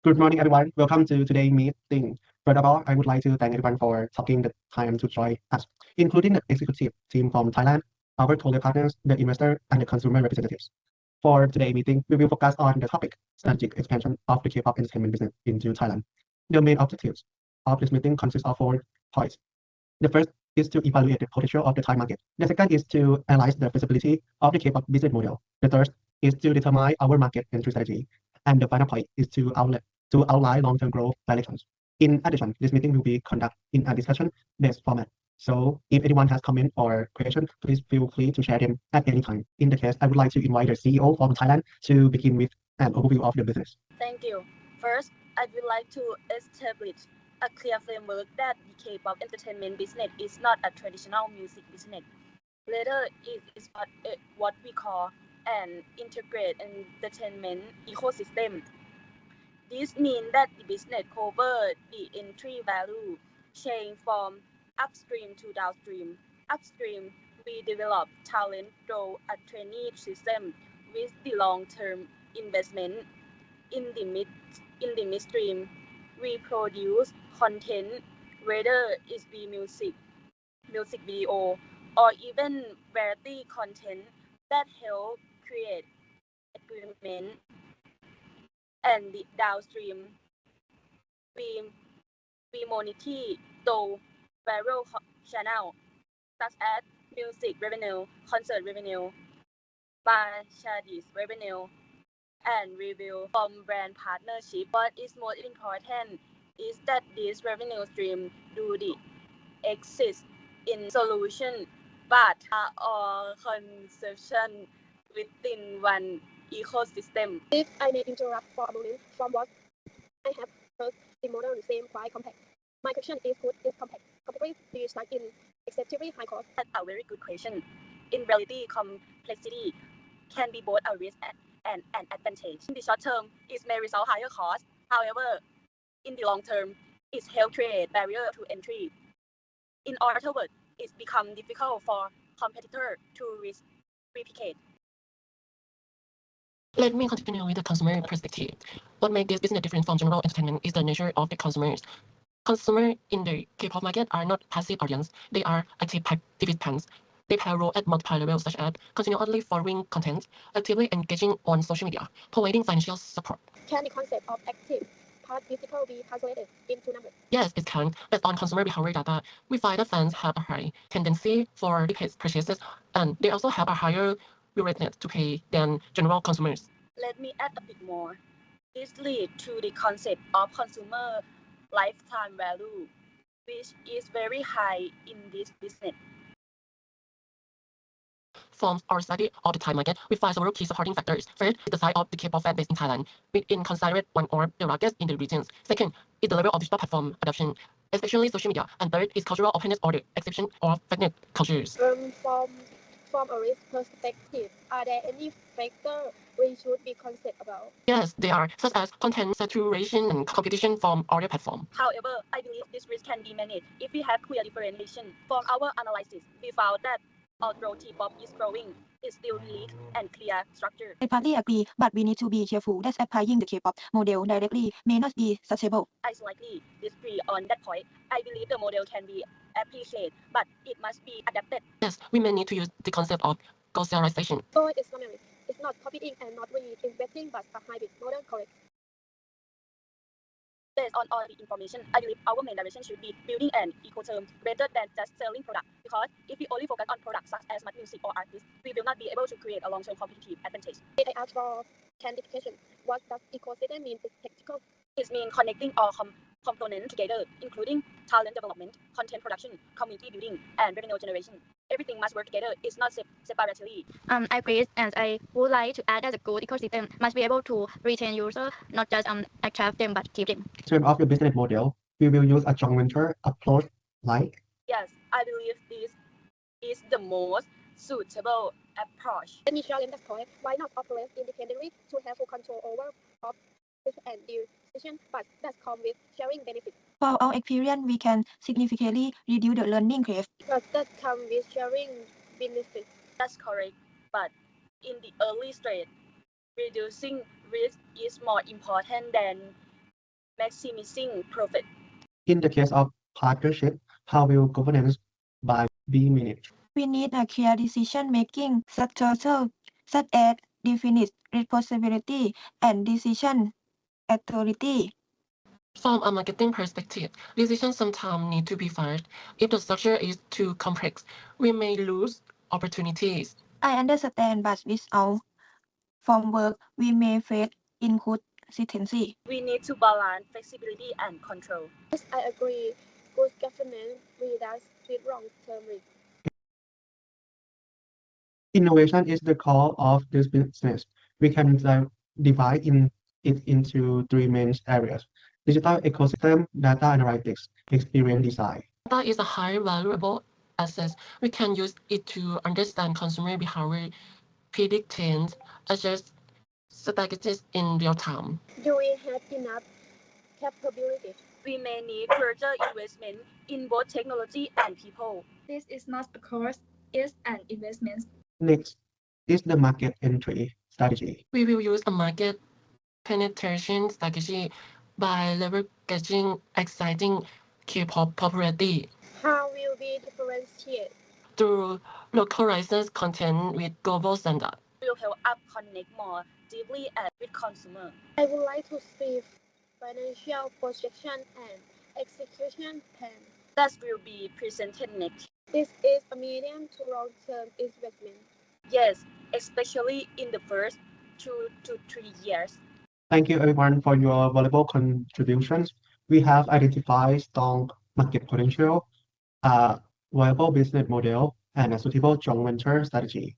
Good morning, everyone. Welcome to today's meeting. First of all, I would like to thank everyone for taking the time to join us, including the executive team from Thailand, our total partners, the investor, and the consumer representatives. For today's meeting, we will focus on the topic strategic expansion of the K-pop entertainment business into Thailand. The main objectives of this meeting consists of 4 points. The first is to evaluate the potential of the Thai market. The second is to analyze the feasibility of the K-pop business model. The third is to determine our market entry strategy. And the final point is to outline long-term growth directions. In addition, this meeting will be conducted in a discussion-based format. So if anyone has comment or question, please feel free to share them at any time. In the case, I would like to invite the CEO from Thailand to begin with an overview of the business. Thank you. First, I would like to establish a clear framework that the K-pop entertainment business is not a traditional music business. Rather, it is what we call an integrated entertainment ecosystem. This means that the business covers the entry value chain from upstream to downstream. Upstream, we develop talent through a training system with the long-term investment. In the midstream, we produce content, whether it be music video, or even variety content that help create engagement. And the downstream, we monetize through viral channel such as music revenue, concert revenue, merchandise revenue, and review from brand partnership. What is most important is that this revenue stream do the exist in solution but are all conception within one ecosystem. If I may interrupt for a moment, from what I have heard, the model seems quite complex. My question is, could this complexity be result in excessively high cost? That's a very good question. In reality, complexity can be both a risk and an advantage. In the short term, it may result higher cost. However, in the long term, it helps create barrier to entry. In other words, it's become difficult for competitors to replicate. Let me continue with the consumer perspective. What makes this business different from general entertainment is the nature of the consumers. Consumers in the K-pop market are not passive audience. They are active participants. They play a role at multiple levels, such as continually following content, actively engaging on social media, providing financial support. Can the concept of active participant be translated into numbers? Yes, it can. Based on consumer behavior data, we find that fans have a high tendency for repeat purchases, and they also have a higher willingness to pay than general consumers. Let me add a bit more. This leads to the concept of consumer lifetime value, which is very high in this business. From our study of the Thai market, we find several key supporting factors. First is the size of the K-pop fan base in Thailand, which is considered one of the largest in the regions. Second is the level of digital platform adoption, especially social media. And third is cultural openness or the exception of ethnic cultures. From a risk perspective, are there any factors we should be concerned about? Yes, they are, such as content saturation and competition from other platforms. However, I believe this risk can be managed if we have clear differentiation. From our analysis, we found that although T-pop is growing, it's still lead and clear structure. I partly agree, but we need to be careful that applying the K-pop model directly may not be sustainable. I slightly disagree on that point. I believe the model can be appreciated, but it must be adapted. Yes, we may need to use the concept of commercialization. So it's summary. It's not copying and not reinventing, but a hybrid model, correct? Based on all the information, I believe our main direction should be building an ecosystem rather than just selling products. Because if we only focus on products such as music or artists, we will not be able to create a long-term competitive advantage. I ask for clarification. What does ecosystem mean in technical? It means connecting all components together, including talent development, content production, community building, and revenue generation. Everything must work together. It's not separately. I agree, and I would like to add that a good ecosystem must be able to retain users, not just attract them but keep them. In terms of your business model, we will use a joint venture approach like. Yes, I believe this is the most suitable approach. Let me challenge that point. Why not operate independently to have full control over and decision, but that comes with sharing benefits. For our experience, we can significantly reduce the learning curve. But that comes with sharing benefits. That's correct, but in the early stage, reducing risk is more important than maximizing profit. In the case of partnership, how will governance by be managed? We need a clear decision-making structure such as definite responsibility and decision authority. From a marketing perspective, decisions sometimes need to be fast. If the structure is too complex, we may lose opportunities. I understand, but without framework, we may face inconsistency. We need to balance flexibility and control. Yes, I agree. Good governance reduces long-term risk. Innovation is the core of this business. We can divide it into three main areas: digital ecosystem, data analytics, experience design. Data is a high valuable asset. We can use it to understand consumer behavior, predict trends, adjust strategies in real time. Do we have enough capabilities? We may need further investment in both technology and people. This is not a cost, it's an investment. Next is the market entry strategy. We will use a market penetration strategy by leveraging exciting K-pop popularity How will we differentiate? through localized content with global standards. Will help us connect more deeply with consumers. I would like to see financial projection and execution plan. That will be presented next. This is a medium to long-term investment. Yes, especially in the first 2 to 3 years. Thank you everyone for your valuable contributions. We have identified strong market potential, a viable business model, and a suitable joint venture strategy.